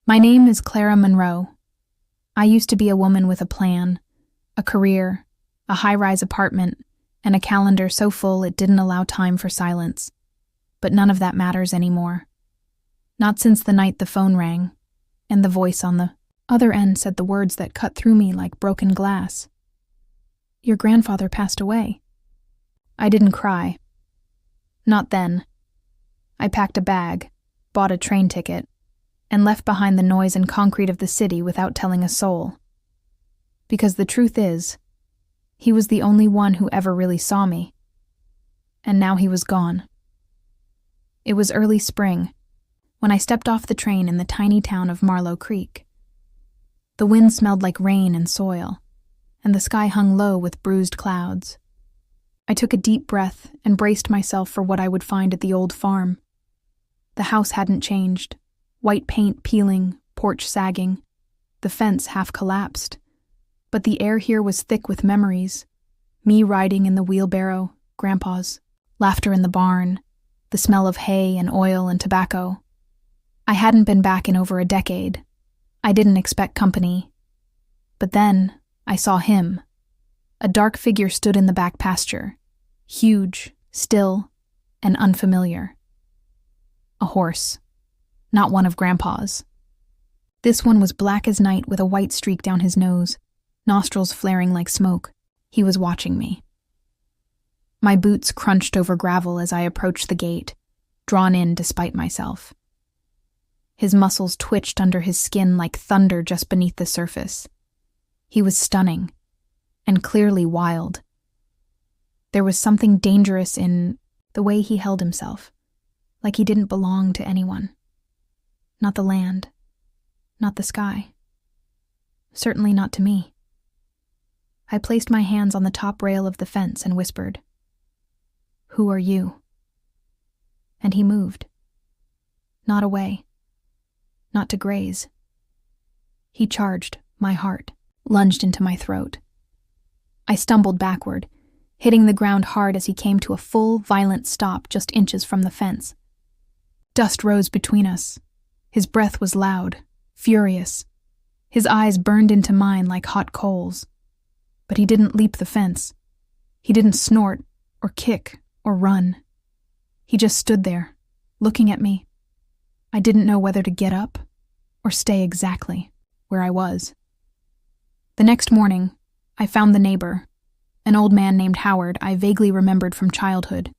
My name is Clara Monroe. I used to be a woman with a plan, a career, a high-rise apartment, and a calendar so full it didn't allow time for silence. But none of that matters anymore. Not since the night the phone rang, and the voice on the other end said the words that cut through me like broken glass. Your grandfather passed away. I didn't cry. Not then. I packed a bag, bought a train ticket, and left behind the noise and concrete of the city without telling a soul. Because the truth is, he was the only one who ever really saw me. And now he was gone. It was early spring, when I stepped off the train in the tiny town of Marlow Creek. The wind smelled like rain and soil, and the sky hung low with bruised clouds. I took a deep breath and braced myself for what I would find at the old farm. The house hadn't changed, white paint peeling, porch sagging, the fence half collapsed. But the air here was thick with memories. Me riding in the wheelbarrow, Grandpa's, laughter in the barn, the smell of hay and oil and tobacco. I hadn't been back in over a decade. I didn't expect company. But then I saw him. A dark figure stood in the back pasture, huge, still, and unfamiliar. A horse, not one of Grandpa's. This one was black as night with a white streak down his nose, nostrils flaring like smoke. He was watching me. My boots crunched over gravel as I approached the gate, drawn in despite myself. His muscles twitched under his skin like thunder just beneath the surface. He was stunning, and clearly wild. There was something dangerous in the way he held himself, like he didn't belong to anyone. Not the land, not the sky. Certainly not to me. I placed my hands on the top rail of the fence and whispered, "Who are you?" And he moved. Not away. Not to graze. He charged my heart, lunged into my throat. I stumbled backward, hitting the ground hard as he came to a full, violent stop just inches from the fence. Dust rose between us. His breath was loud, furious. His eyes burned into mine like hot coals. But he didn't leap the fence. He didn't snort, or kick, or run. He just stood there, looking at me. I didn't know whether to get up or stay exactly where I was. The next morning, I found the neighbor, an old man named Howard I vaguely remembered from childhood,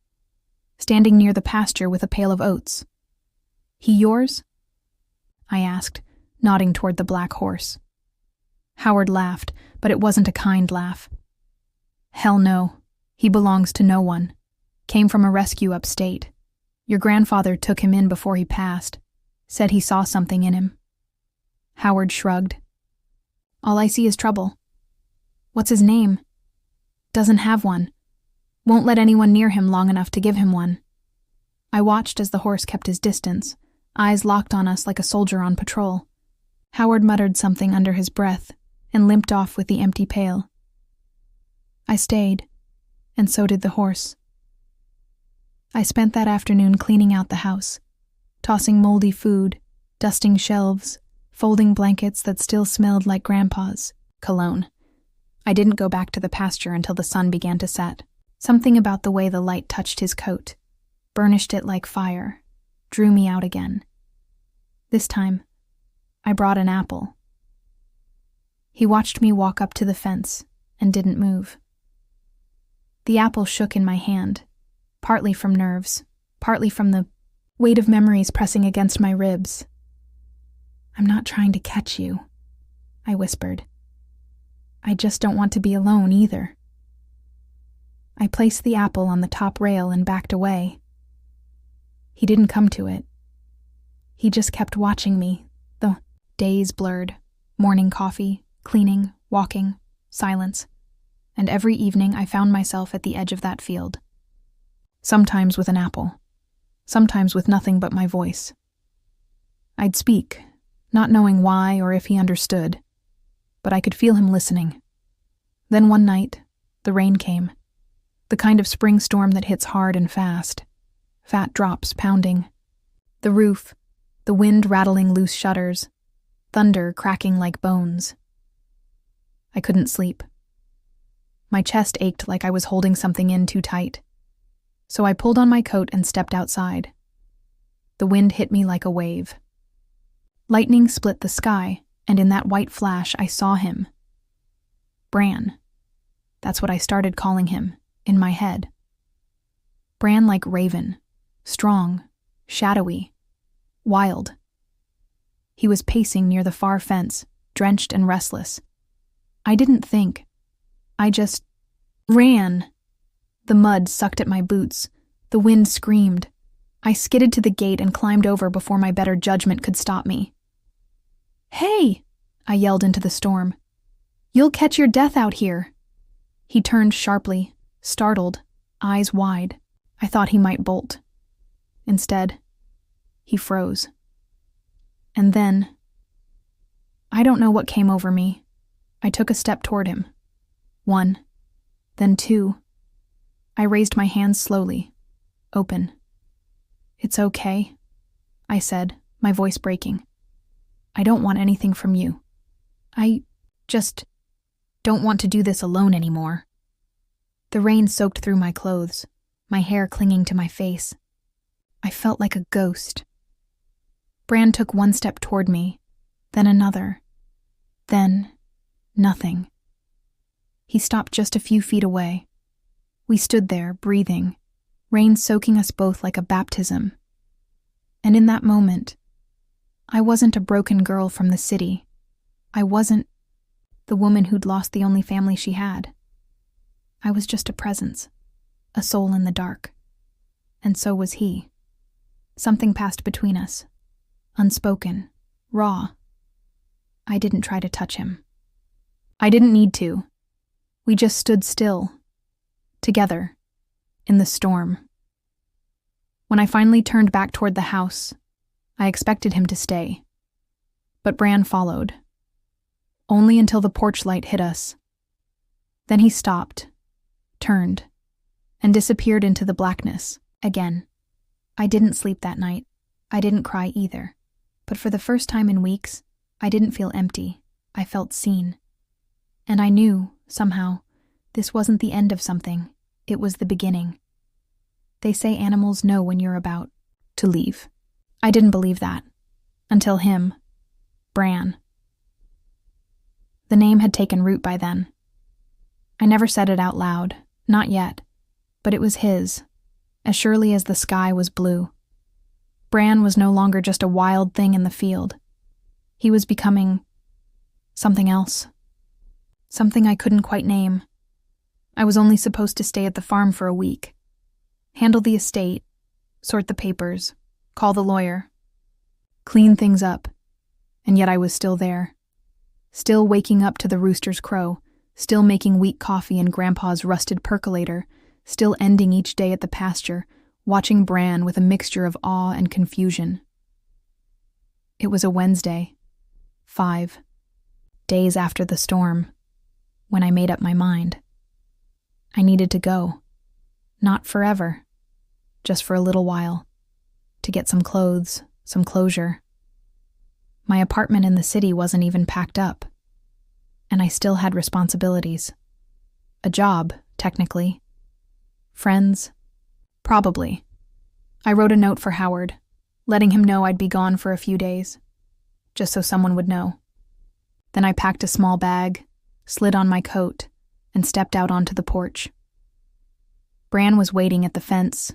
standing near the pasture with a pail of oats. "He yours?" I asked, nodding toward the black horse. Howard laughed, but it wasn't a kind laugh. "Hell no. He belongs to no one. Came from a rescue upstate. Your grandfather took him in before he passed. Said he saw something in him." Howard shrugged. "All I see is trouble." "What's his name?" "Doesn't have one. Won't let anyone near him long enough to give him one." I watched as the horse kept his distance, eyes locked on us like a soldier on patrol. Howard muttered something under his breath and limped off with the empty pail. I stayed, and so did the horse. I spent that afternoon cleaning out the house, tossing moldy food, dusting shelves, folding blankets that still smelled like Grandpa's cologne. I didn't go back to the pasture until the sun began to set. Something about the way the light touched his coat, burnished it like fire, drew me out again. This time, I brought an apple. He watched me walk up to the fence and didn't move. The apple shook in my hand, partly from nerves, partly from the weight of memories pressing against my ribs. "I'm not trying to catch you," I whispered. "I just don't want to be alone either." I placed the apple on the top rail and backed away. He didn't come to it. He just kept watching me. The days blurred, morning coffee, cleaning, walking, silence, and every evening I found myself at the edge of that field. Sometimes with an apple, sometimes with nothing but my voice. I'd speak, not knowing why or if he understood, but I could feel him listening. Then one night, the rain came, the kind of spring storm that hits hard and fast, fat drops pounding. The roof, the wind rattling loose shutters, thunder cracking like bones. I couldn't sleep. My chest ached like I was holding something in too tight. So I pulled on my coat and stepped outside. The wind hit me like a wave. Lightning split the sky, and in that white flash I saw him. Bran. That's what I started calling him, in my head. Bran like Raven, strong, shadowy, wild. He was pacing near the far fence, drenched and restless. I didn't think. I just ran. The mud sucked at my boots. The wind screamed. I skidded to the gate and climbed over before my better judgment could stop me. "Hey!" I yelled into the storm. "You'll catch your death out here." He turned sharply, startled, eyes wide. I thought he might bolt. Instead, he froze. And then, I don't know what came over me. I took a step toward him. 1, then 2. I raised my hands slowly, open. "It's okay," I said, my voice breaking. "I don't want anything from you. I just don't want to do this alone anymore." The rain soaked through my clothes, my hair clinging to my face. I felt like a ghost. Bran took one step toward me, then another, then nothing. He stopped just a few feet away. We stood there, breathing, rain soaking us both like a baptism. And in that moment, I wasn't a broken girl from the city. I wasn't the woman who'd lost the only family she had. I was just a presence, a soul in the dark. And so was he. Something passed between us, unspoken, raw. I didn't try to touch him. I didn't need to. We just stood still, together, in the storm. When I finally turned back toward the house, I expected him to stay. But Bran followed. Only until the porch light hit us. Then he stopped, turned, and disappeared into the blackness again. I didn't sleep that night. I didn't cry either. But for the first time in weeks, I didn't feel empty. I felt seen. And I knew, somehow, this wasn't the end of something. It was the beginning. They say animals know when you're about to leave. I didn't believe that. Until him. Bran. The name had taken root by then. I never said it out loud. Not yet. But it was his. As surely as the sky was blue. Bran was no longer just a wild thing in the field. He was becoming something else. Something I couldn't quite name. I was only supposed to stay at the farm for a week. Handle the estate, sort the papers, call the lawyer, clean things up. And yet I was still there. Still waking up to the rooster's crow, still making weak coffee in Grandpa's rusted percolator, still ending each day at the pasture, watching Bran with a mixture of awe and confusion. It was a Wednesday, 5 days after the storm, when I made up my mind. I needed to go. Not forever. Just for a little while. To get some clothes, some closure. My apartment in the city wasn't even packed up. And I still had responsibilities. A job, technically. Friends? Probably. I wrote a note for Howard, letting him know I'd be gone for a few days. Just so someone would know. Then I packed a small bag, slid on my coat, and stepped out onto the porch. Bran was waiting at the fence.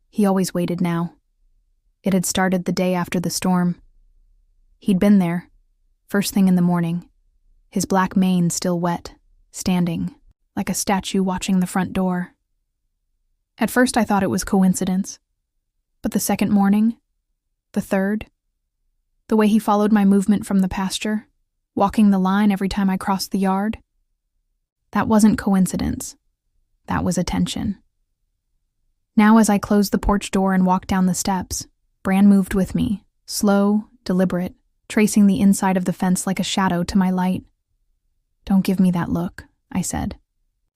He always waited now. It had started the day after the storm. He'd been there, first thing in the morning, his black mane still wet, standing, like a statue watching the front door. At first I thought it was coincidence. But the second morning, the third, the way he followed my movement from the pasture, walking the line every time I crossed the yard, that wasn't coincidence. That was attention. Now as I closed the porch door and walked down the steps, Bran moved with me, slow, deliberate, tracing the inside of the fence like a shadow to my light. "Don't give me that look," I said,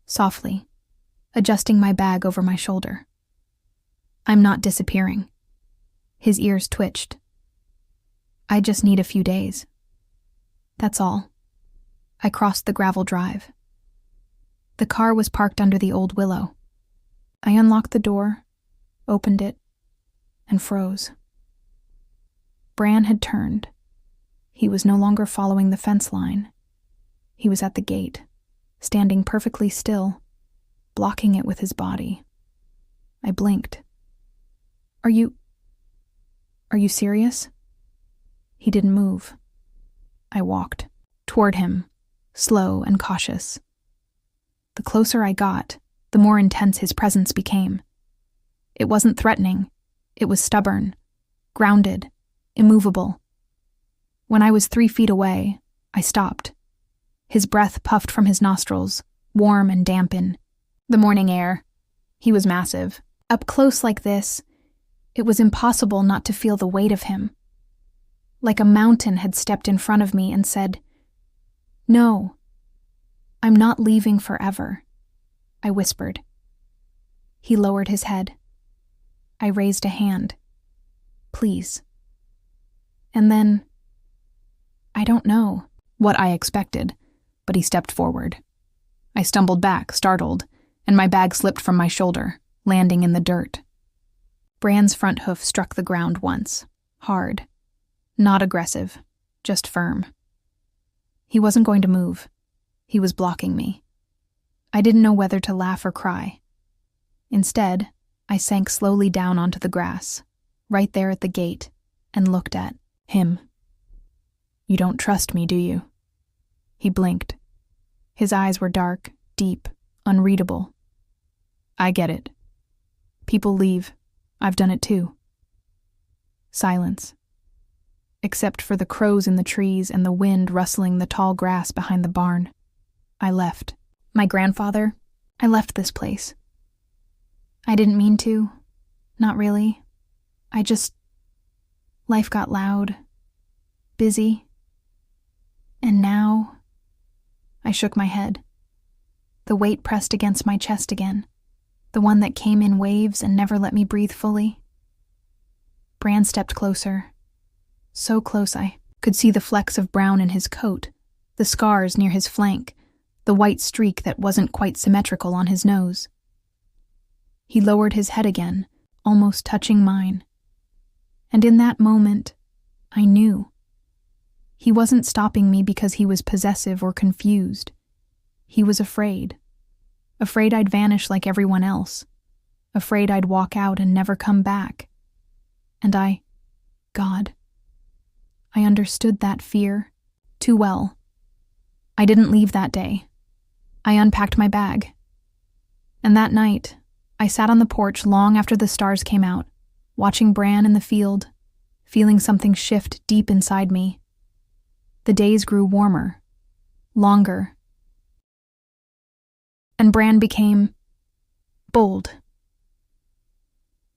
softly, adjusting my bag over my shoulder. "I'm not disappearing." His ears twitched. I just need a few days. That's all. I crossed the gravel drive. The car was parked under the old willow. I unlocked the door, opened it, and froze. Bran had turned. He was no longer following the fence line. He was at the gate, standing perfectly still, blocking it with his body. I blinked. Are you serious? He didn't move. I walked toward him, slow and cautious. The closer I got, the more intense his presence became. It wasn't threatening. It was stubborn, grounded, immovable. When I was 3 feet away, I stopped. His breath puffed from his nostrils, warm and damp in the morning air. He was massive. Up close like this, it was impossible not to feel the weight of him. Like a mountain had stepped in front of me and said, "No, I'm not leaving forever," I whispered. He lowered his head. I raised a hand. "Please." And then, I don't know what I expected, but he stepped forward. I stumbled back, startled, and my bag slipped from my shoulder, landing in the dirt. Bran's front hoof struck the ground once, hard. Not aggressive, just firm. He wasn't going to move. He was blocking me. I didn't know whether to laugh or cry. Instead, I sank slowly down onto the grass, right there at the gate, and looked at him. "You don't trust me, do you?" He blinked. His eyes were dark, deep, unreadable. "I get it. People leave. I've done it too." Silence. Except for the crows in the trees and the wind rustling the tall grass behind the barn. I left. My grandfather, I left this place. I didn't mean to. Not really. Life got loud. Busy. And now, I shook my head. The weight pressed against my chest again, the one that came in waves and never let me breathe fully. Bran stepped closer. So close I could see the flecks of brown in his coat, the scars near his flank, the white streak that wasn't quite symmetrical on his nose. He lowered his head again, almost touching mine. And in that moment, I knew. He wasn't stopping me because he was possessive or confused. He was afraid. Afraid I'd vanish like everyone else. Afraid I'd walk out and never come back. And God, I understood that fear too well. I didn't leave that day. I unpacked my bag. And that night, I sat on the porch long after the stars came out, watching Bran in the field, feeling something shift deep inside me. The days grew warmer, longer. And Bran became bold.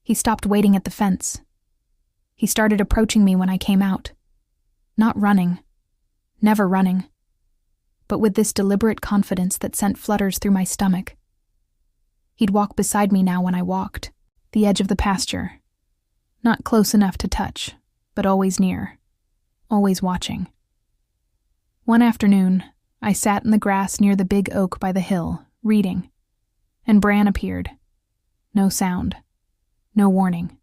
He stopped waiting at the fence. He started approaching me when I came out. Not running, never running, but with this deliberate confidence that sent flutters through my stomach. He'd walk beside me now when I walked, the edge of the pasture. Not close enough to touch, but always near, always watching. One afternoon, I sat in the grass near the big oak by the hill, reading, and Bran appeared. No sound, no warning.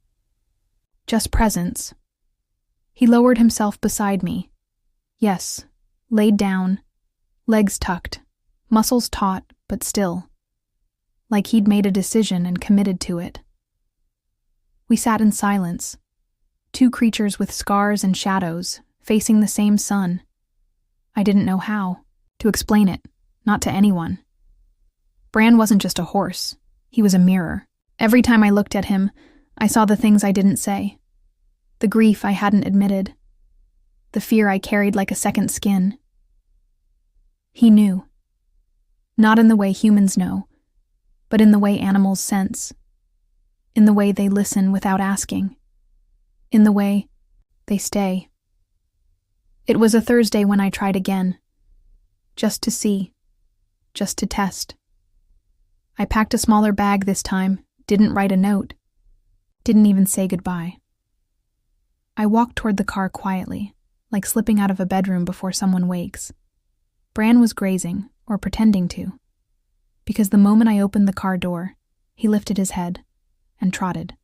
Just presence. He lowered himself beside me. Yes, laid down, legs tucked, muscles taut but still. Like he'd made a decision and committed to it. We sat in silence. Two creatures with scars and shadows, facing the same sun. I didn't know how to explain it, not to anyone. Bran wasn't just a horse. He was a mirror. Every time I looked at him, I saw the things I didn't say. The grief I hadn't admitted. The fear I carried like a second skin. He knew. Not in the way humans know, but in the way animals sense. In the way they listen without asking. In the way they stay. It was a Thursday when I tried again. Just to see. Just to test. I packed a smaller bag this time, didn't write a note. Didn't even say goodbye. I walked toward the car quietly, like slipping out of a bedroom before someone wakes. Bran was grazing, or pretending to, because the moment I opened the car door, he lifted his head and trotted.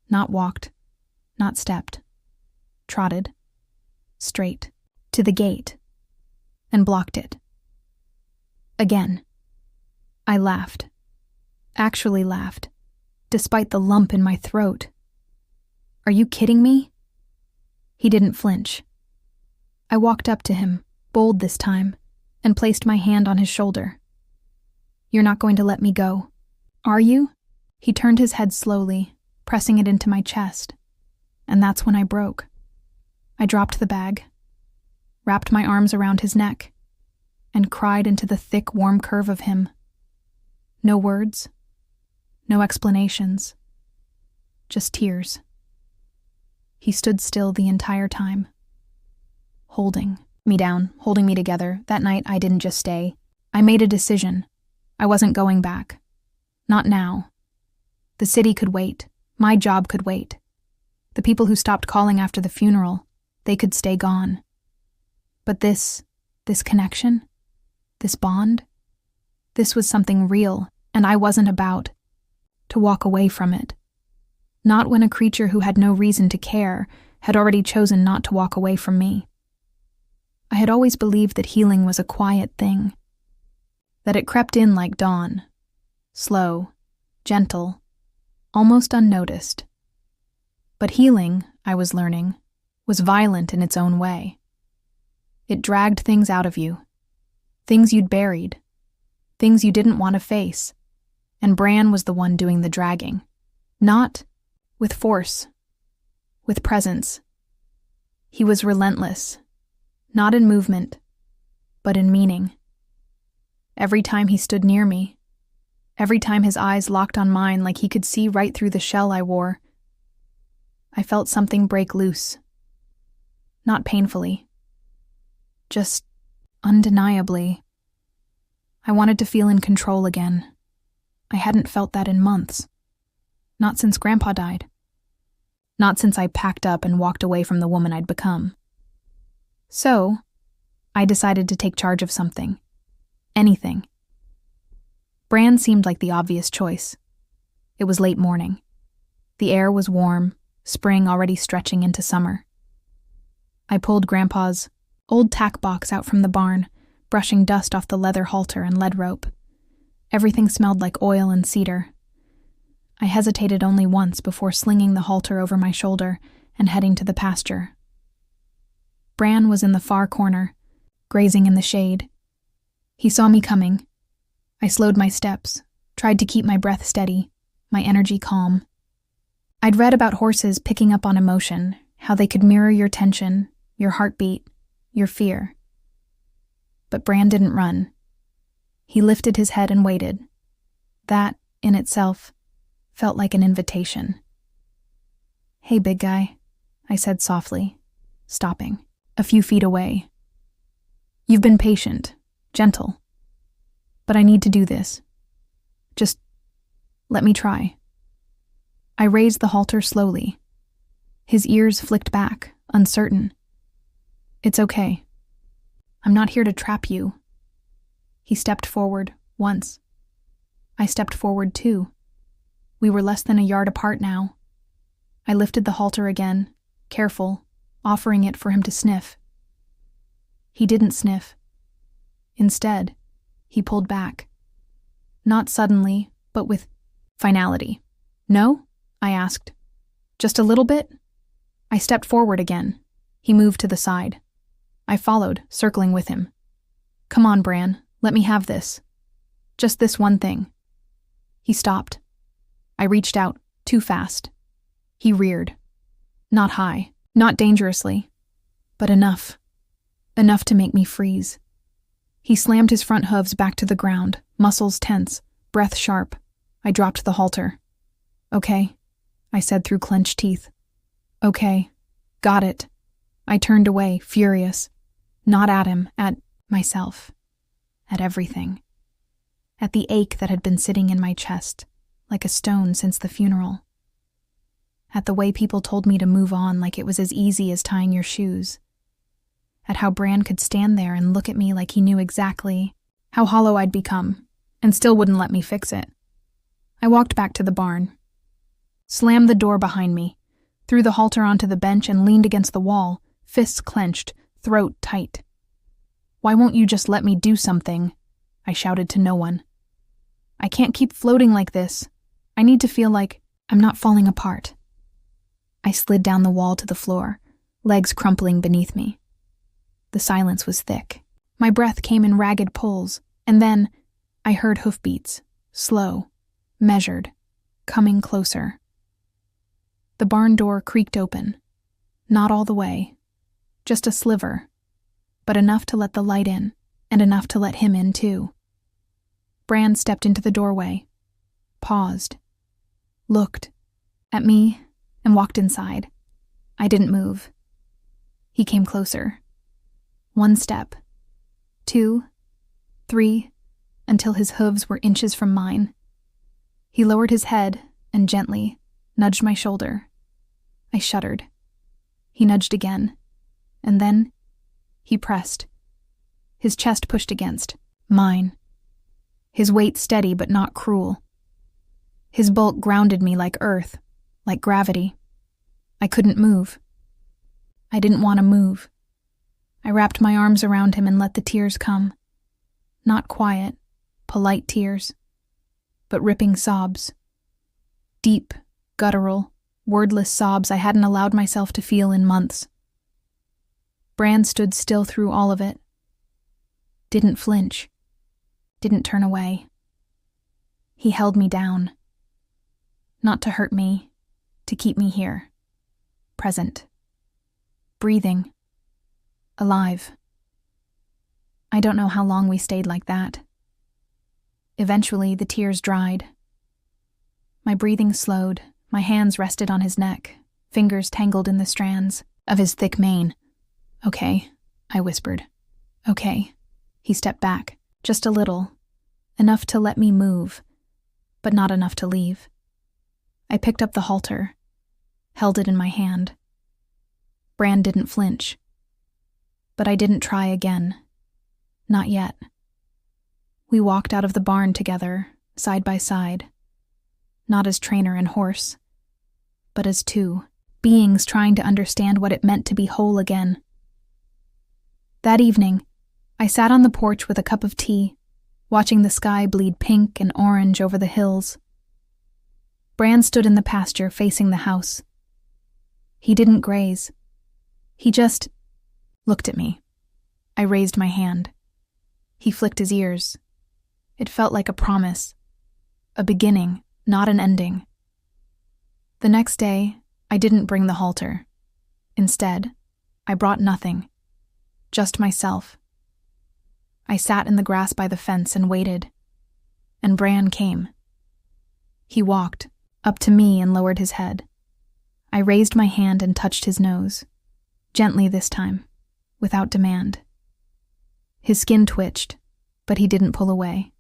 Not walked, not stepped. Trotted, straight, to the gate, and blocked it. Again. I laughed. Actually laughed, despite the lump in my throat. Are you kidding me? He didn't flinch. I walked up to him, bold this time, and placed my hand on his shoulder. You're not going to let me go, are you? He turned his head slowly, pressing it into my chest, and that's when I broke. I dropped the bag, wrapped my arms around his neck, and cried into the thick, warm curve of him. No words, no explanations, just tears. He stood still the entire time, holding me down, holding me together. That night, I didn't just stay. I made a decision. I wasn't going back. Not now. The city could wait. My job could wait. The people who stopped calling after the funeral, they could stay gone. But this connection, this bond, this was something real, and I wasn't about to walk away from it. Not when a creature who had no reason to care had already chosen not to walk away from me. I had always believed that healing was a quiet thing, that it crept in like dawn, slow, gentle, almost unnoticed. But healing, I was learning, was violent in its own way. It dragged things out of you, things you'd buried, things you didn't want to face, and Bran was the one doing the dragging. Not with force, with presence. He was relentless, not in movement, but in meaning. Every time he stood near me, every time his eyes locked on mine like he could see right through the shell I wore, I felt something break loose. Not painfully, just undeniably. I wanted to feel in control again. I hadn't felt that in months. Not since Grandpa died. Not since I packed up and walked away from the woman I'd become. So, I decided to take charge of something. Anything. Bran seemed like the obvious choice. It was late morning. The air was warm, spring already stretching into summer. I pulled Grandpa's old tack box out from the barn, brushing dust off the leather halter and lead rope. Everything smelled like oil and cedar. I hesitated only once before slinging the halter over my shoulder and heading to the pasture. Bran was in the far corner, grazing in the shade. He saw me coming. I slowed my steps, tried to keep my breath steady, my energy calm. I'd read about horses picking up on emotion, how they could mirror your tension, your heartbeat, your fear. But Bran didn't run. He lifted his head and waited. That, in itself, felt like an invitation. "Hey, big guy," I said softly, stopping, a few feet away. "You've been patient, gentle. But I need to do this. Just let me try." I raised the halter slowly. His ears flicked back, uncertain. "It's okay. I'm not here to trap you." He stepped forward, once. I stepped forward too. We were less than a yard apart now. I lifted the halter again, careful, offering it for him to sniff. He didn't sniff. Instead, he pulled back. Not suddenly, but with finality. "No?" I asked. "Just a little bit?" I stepped forward again. He moved to the side. I followed, circling with him. "Come on, Bran, let me have this. Just this one thing." He stopped. I reached out, too fast. He reared. Not high, not dangerously, but enough. Enough to make me freeze. He slammed his front hooves back to the ground, muscles tense, breath sharp. I dropped the halter. "Okay," I said through clenched teeth. "Okay, got it." I turned away, furious. Not at him, at myself. At everything. At the ache that had been sitting in my chest, like a stone since the funeral. At the way people told me to move on like it was as easy as tying your shoes. at how Bran could stand there and look at me like he knew exactly how hollow I'd become, and still wouldn't let me fix it. I walked back to the barn, slammed the door behind me, threw the halter onto the bench and leaned against the wall, fists clenched, throat tight. "Why won't you just let me do something?" I shouted to no one. "I can't keep floating like this. I need to feel like I'm not falling apart." I slid down the wall to the floor, legs crumpling beneath me. The silence was thick. My breath came in ragged pulls, and then I heard hoofbeats, slow, measured, coming closer. The barn door creaked open. Not all the way, just a sliver, but enough to let the light in, and enough to let him in too. Bran stepped into the doorway, paused, looked at me, and walked inside. I didn't move. He came closer. 1 step, 2, 3, until his hooves were inches from mine. He lowered his head and gently nudged my shoulder. I shuddered. He nudged again, and then he pressed. His chest pushed against mine. His weight steady but not cruel. His bulk grounded me like earth, like gravity. I couldn't move. I didn't want to move. I wrapped my arms around him and let the tears come. Not quiet, polite tears, but ripping sobs. Deep, guttural, wordless sobs I hadn't allowed myself to feel in months. Bran stood still through all of it. Didn't flinch. Didn't turn away. He held me down. Not to hurt me, to keep me here. Present. Breathing. Alive. I don't know how long we stayed like that. Eventually, the tears dried. My breathing slowed, my hands rested on his neck, fingers tangled in the strands of his thick mane. "Okay," I whispered. "Okay." He stepped back, just a little, enough to let me move, but not enough to leave. I picked up the halter, held it in my hand. Bran didn't flinch. But I didn't try again. Not yet. We walked out of the barn together, side by side. Not as trainer and horse, but as two beings trying to understand what it meant to be whole again. That evening, I sat on the porch with a cup of tea, watching the sky bleed pink and orange over the hills. Bran stood in the pasture facing the house. He didn't graze. He just looked at me. I raised my hand. He flicked his ears. It felt like a promise. A beginning, not an ending. The next day, I didn't bring the halter. Instead, I brought nothing. Just myself. I sat in the grass by the fence and waited. And Bran came. He walked up to me and lowered his head. I raised my hand and touched his nose. Gently this time, without demand. His skin twitched, but he didn't pull away.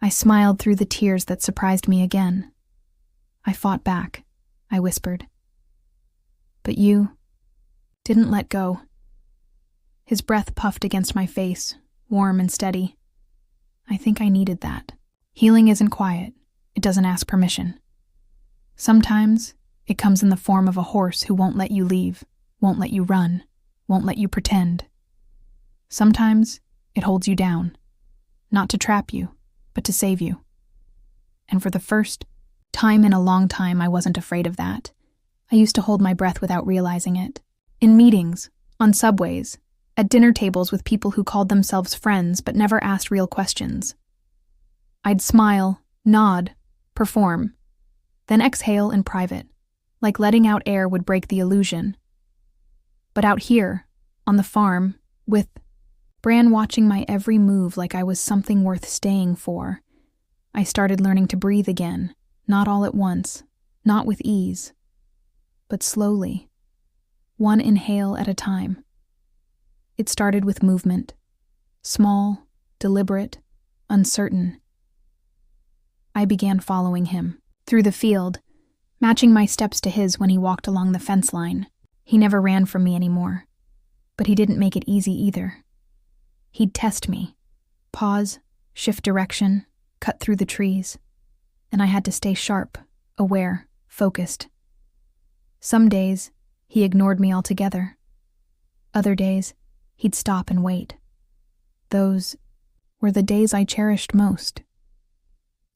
I smiled through the tears that surprised me again. I fought back, I whispered. But you didn't let go. His breath puffed against my face, warm and steady. I think I needed that. Healing isn't quiet. It doesn't ask permission. Sometimes it comes in the form of a horse who won't let you leave, won't let you run, won't let you pretend. Sometimes it holds you down, not to trap you, but to save you. And for the first time in a long time, I wasn't afraid of that. I used to hold my breath without realizing it. In meetings, on subways, at dinner tables with people who called themselves friends but never asked real questions. I'd smile, nod, perform, then exhale in private, like letting out air would break the illusion. But out here, on the farm, with Bran watching my every move like I was something worth staying for, I started learning to breathe again, not all at once, not with ease, but slowly, one inhale at a time. It started with movement, small, deliberate, uncertain. I began following him, through the field, matching my steps to his when he walked along the fence line. He never ran from me anymore. But he didn't make it easy either. He'd test me. Pause, shift direction, cut through the trees. And I had to stay sharp, aware, focused. Some days, he ignored me altogether. Other days, he'd stop and wait. Those were the days I cherished most.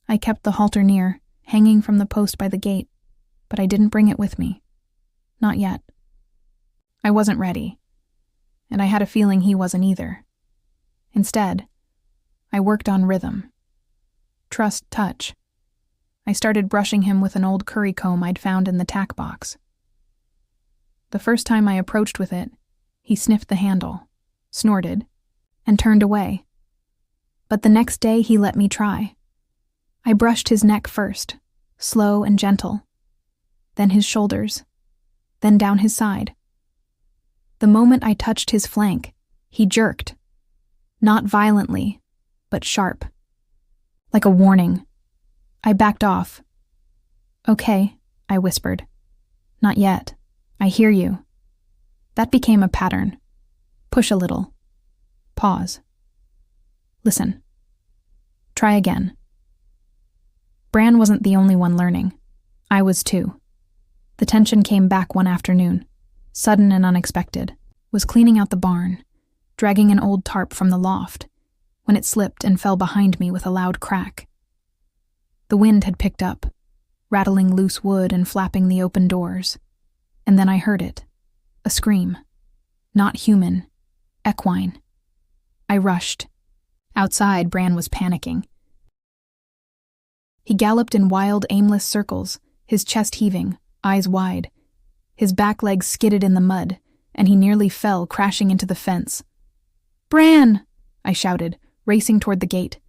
I kept the halter near, hanging from the post by the gate, but I didn't bring it with me. Not yet. I wasn't ready, and I had a feeling he wasn't either. Instead, I worked on rhythm. Trust touch. I started brushing him with an old curry comb I'd found in the tack box. The first time I approached with it, he sniffed the handle, snorted, and turned away. But the next day he let me try. I brushed his neck first, slow and gentle, then his shoulders, then down his side. The moment I touched his flank, he jerked. Not violently, but sharp. Like a warning. I backed off. "Okay," I whispered. "Not yet. I hear you." That became a pattern. Push a little. Pause. Listen. Try again. Bran wasn't the only one learning. I was too. The tension came back one afternoon, sudden and unexpected. Was cleaning out the barn, dragging an old tarp from the loft, when it slipped and fell behind me with a loud crack. The wind had picked up, rattling loose wood and flapping the open doors, and then I heard it. A scream. Not human. Equine. I rushed. Outside, Bran was panicking. He galloped in wild, aimless circles, his chest heaving, eyes wide. His back legs skidded in the mud, and he nearly fell, crashing into the fence. "Bran!" I shouted, racing toward the gate.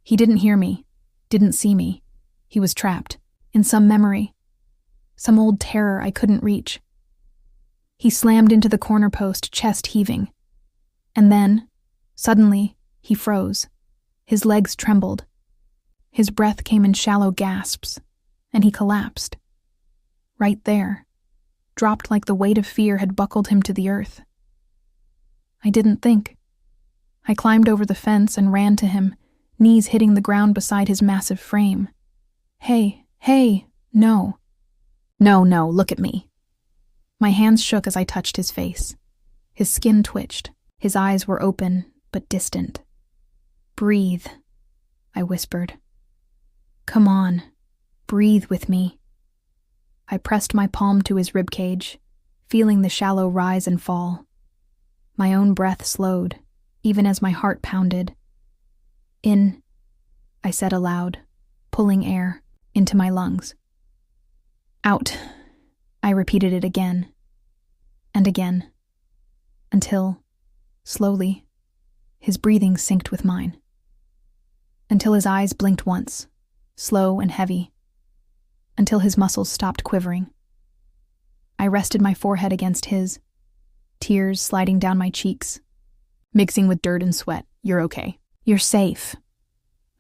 He didn't hear me, didn't see me. He was trapped, in some memory, some old terror I couldn't reach. He slammed into the corner post, chest heaving. And then, suddenly, he froze. His legs trembled. His breath came in shallow gasps, and he collapsed. Right there, dropped like the weight of fear had buckled him to the earth. I didn't think. I climbed over the fence and ran to him, knees hitting the ground beside his massive frame. "Hey, no. No, look at me." My hands shook as I touched his face. His skin twitched. His eyes were open, but distant. "Breathe," I whispered. "Come on, breathe with me." I pressed my palm to his ribcage, feeling the shallow rise and fall. My own breath slowed, even as my heart pounded. "In," I said aloud, pulling air into my lungs. "Out," I repeated it again, and again, until, slowly, his breathing synced with mine. Until his eyes blinked once, slow and heavy. Until his muscles stopped quivering. I rested my forehead against his, tears sliding down my cheeks, mixing with dirt and sweat. "You're okay. You're safe."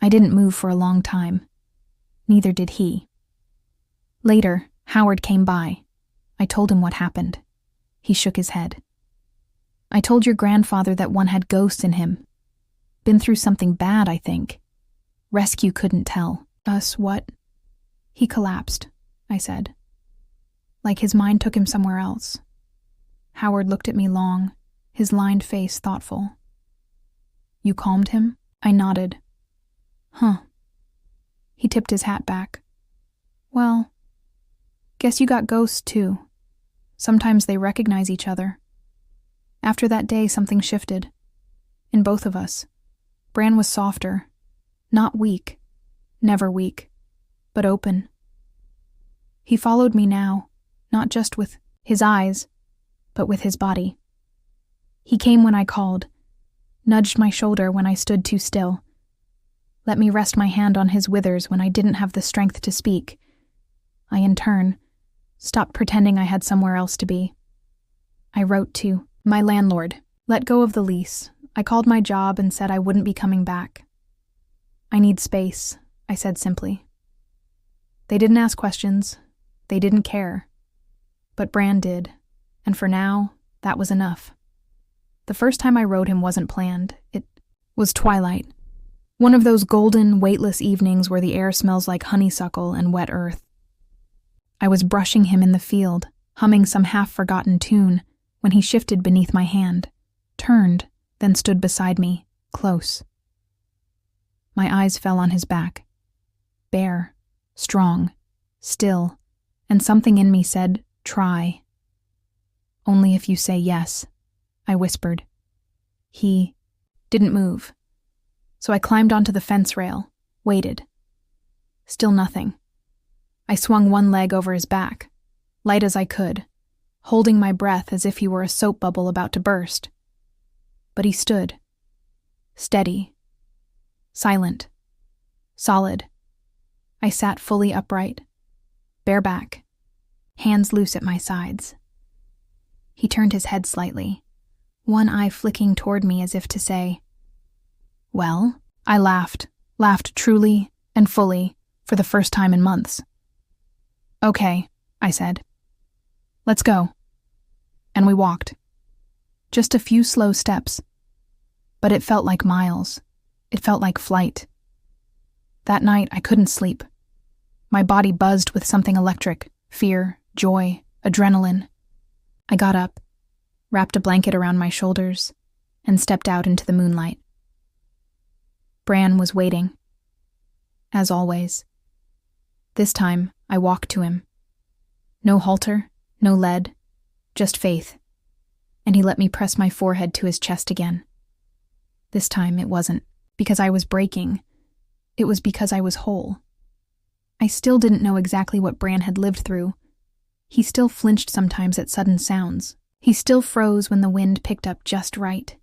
I didn't move for a long time. Neither did he. Later, Howard came by. I told him what happened. He shook his head. "I told your grandfather that one had ghosts in him. Been through something bad, I think. Rescue couldn't tell. Us what?" "He collapsed," I said. Like his mind took him somewhere else. Howard looked at me long, his lined face thoughtful. "You calmed him?" I nodded. "Huh." He tipped his hat back. "Well, guess you got ghosts too. Sometimes they recognize each other." After that day, something shifted. In both of us. Bran was softer. Not weak. Never weak. But open. He followed me now, not just with his eyes, but with his body. He came when I called, nudged my shoulder when I stood too still, let me rest my hand on his withers when I didn't have the strength to speak. I, in turn, stopped pretending I had somewhere else to be. I wrote to my landlord, let go of the lease. I called my job and said I wouldn't be coming back. "I need space," I said simply. They didn't ask questions. They didn't care. But Bran did, and for now, that was enough. The first time I rode him wasn't planned. It was twilight. One of those golden, weightless evenings where the air smells like honeysuckle and wet earth. I was brushing him in the field, humming some half-forgotten tune, when he shifted beneath my hand, turned, then stood beside me, close. My eyes fell on his back. Bare, strong, still, and something in me said, try. Only if you say yes, I whispered. He didn't move. So I climbed onto the fence rail, waited. Still nothing. I swung one leg over his back, light as I could, holding my breath as if he were a soap bubble about to burst. But he stood. Steady. Silent. Solid. I sat fully upright, bare back, hands loose at my sides. He turned his head slightly, one eye flicking toward me as if to say, well, I laughed truly and fully for the first time in months. Okay, I said. Let's go. And we walked. Just a few slow steps. But it felt like miles. It felt like flight. That night, I couldn't sleep. My body buzzed with something electric, fear, joy, adrenaline. I got up, wrapped a blanket around my shoulders, and stepped out into the moonlight. Bran was waiting. As always. This time, I walked to him. No halter, no lead, just faith. And he let me press my forehead to his chest again. This time it wasn't because I was breaking. It was because I was whole. I still didn't know exactly what Bran had lived through. He still flinched sometimes at sudden sounds. He still froze when the wind picked up just right.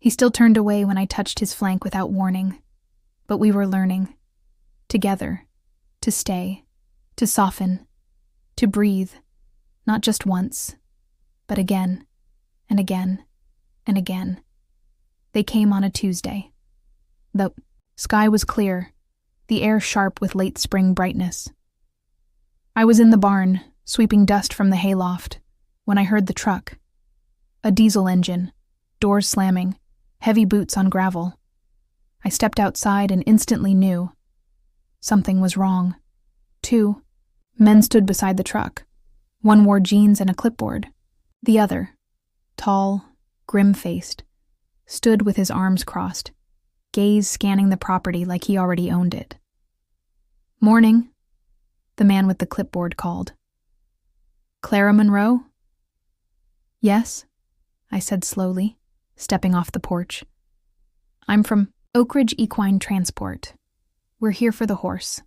He still turned away when I touched his flank without warning. But we were learning. Together. To stay. To soften. To breathe. Not just once, but again, and again, and again. They came on a Tuesday. The sky was clear, the air sharp with late spring brightness. I was in the barn, sweeping dust from the hayloft, when I heard the truck. A diesel engine, doors slamming, heavy boots on gravel. I stepped outside and instantly knew. Something was wrong. 2 men stood beside the truck. One wore jeans and a clipboard. The other, tall, grim-faced, stood with his arms crossed, gaze scanning the property like he already owned it. Morning, the man with the clipboard called. Clara Monroe? Yes, I said slowly, stepping off the porch. I'm from Oak Ridge Equine Transport. We're here for the horse.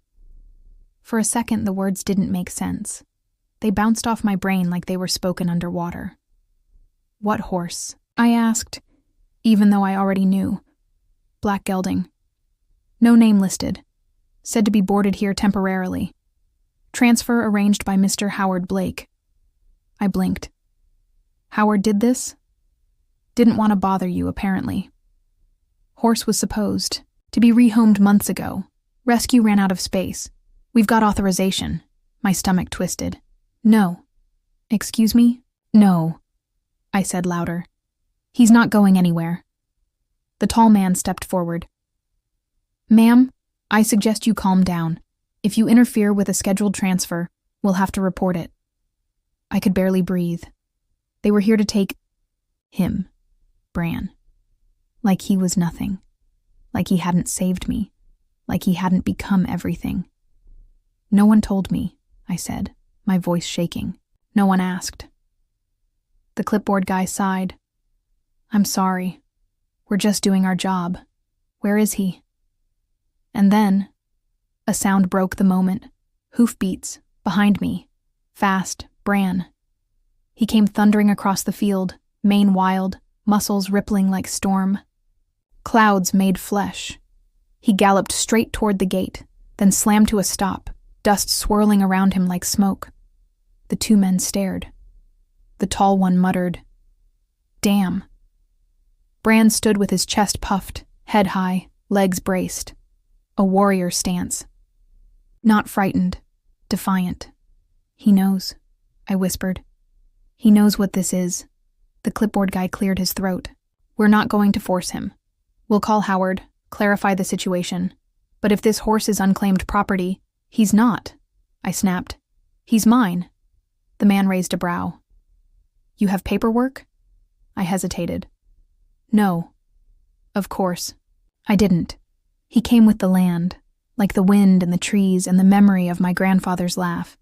For a second, the words didn't make sense. They bounced off my brain like they were spoken underwater. What horse? I asked, even though I already knew. Black gelding. No name listed. Said to be boarded here temporarily. Transfer arranged by Mr. Howard Blake. I blinked. Howard did this? Didn't want to bother you, apparently. Horse was supposed to be rehomed months ago. Rescue ran out of space. We've got authorization. My stomach twisted. No. Excuse me? No. I said louder. He's not going anywhere. The tall man stepped forward. Ma'am, I suggest you calm down. If you interfere with a scheduled transfer, we'll have to report it. I could barely breathe. They were here to take him, Bran. Like he was nothing. Like he hadn't saved me. Like he hadn't become everything. No one told me, I said, my voice shaking. No one asked. The clipboard guy sighed. I'm sorry. We're just doing our job. Where is he? And then, a sound broke the moment. Hoofbeats, behind me. Fast, Bran. He came thundering across the field, mane wild, muscles rippling like storm. Clouds made flesh. He galloped straight toward the gate, then slammed to a stop, dust swirling around him like smoke. The 2 men stared. The tall one muttered, Damn. Bran stood with his chest puffed, head high, legs braced. A warrior stance. Not frightened, defiant. He knows, I whispered. He knows what this is. The clipboard guy cleared his throat. We're not going to force him. We'll call Howard, clarify the situation. But if this horse is unclaimed property, he's not, I snapped. He's mine. The man raised a brow. You have paperwork? I hesitated. No. Of course. I didn't. He came with the land, like the wind and the trees and the memory of my grandfather's laugh.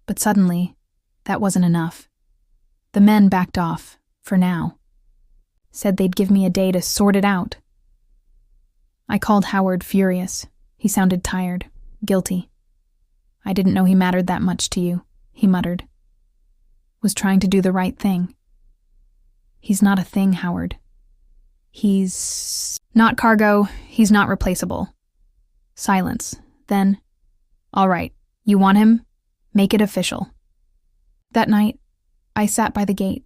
But suddenly, that wasn't enough. The men backed off, for now. Said they'd give me a day to sort it out. I called Howard furious. He sounded tired, guilty. I didn't know he mattered that much to you, he muttered. Was trying to do the right thing. He's not a thing, Howard. He's not cargo, he's not replaceable. Silence. Then, all right, you want him? Make it official. That night, I sat by the gate,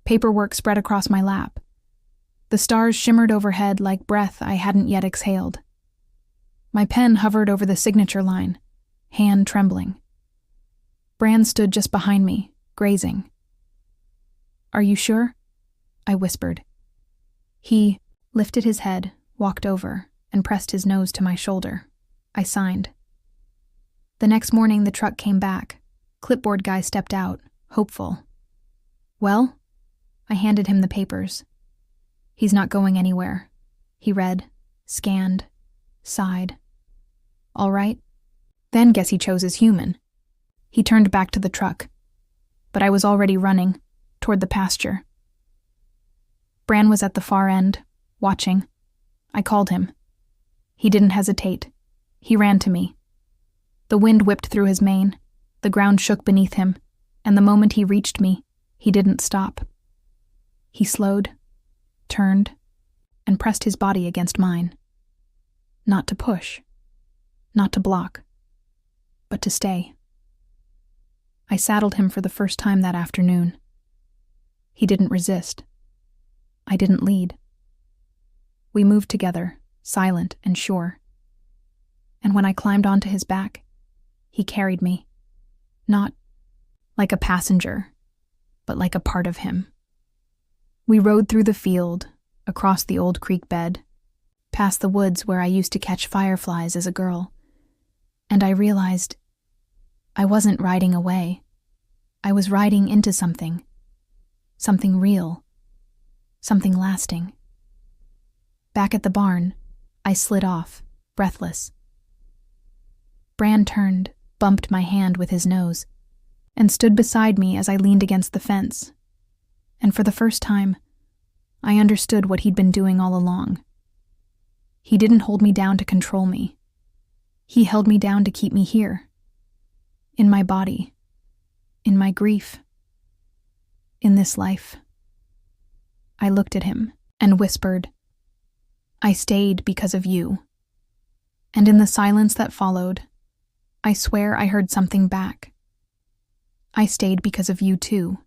paperwork spread across my lap. The stars shimmered overhead like breath I hadn't yet exhaled. My pen hovered over the signature line, hand trembling. Bran stood just behind me, grazing. Are you sure? I whispered. He lifted his head, walked over, and pressed his nose to my shoulder. I signed. The next morning the truck came back. Clipboard guy stepped out, hopeful. Well? I handed him the papers. He's not going anywhere. He read, scanned, sighed. All right. Then guess he chose as human. He turned back to the truck. But I was already running, toward the pasture. Bran was at the far end, watching. I called him. He didn't hesitate. He ran to me. The wind whipped through his mane, the ground shook beneath him, and the moment he reached me, he didn't stop. He slowed, turned, and pressed his body against mine. Not to push, not to block, but to stay. I saddled him for the first time that afternoon. He didn't resist. I didn't lead. We moved together, silent and sure. And when I climbed onto his back, he carried me, not like a passenger, but like a part of him. We rode through the field, across the old creek bed, past the woods where I used to catch fireflies as a girl, and I realized I wasn't riding away. I was riding into something real, something lasting. Back at the barn, I slid off, breathless. Bran turned, bumped my hand with his nose, and stood beside me as I leaned against the fence. And for the first time, I understood what he'd been doing all along. He didn't hold me down to control me. He held me down to keep me here. In my body. In my grief. In this life. I looked at him and whispered, I stayed because of you. And in the silence that followed, I swear I heard something back. I stayed because of you too.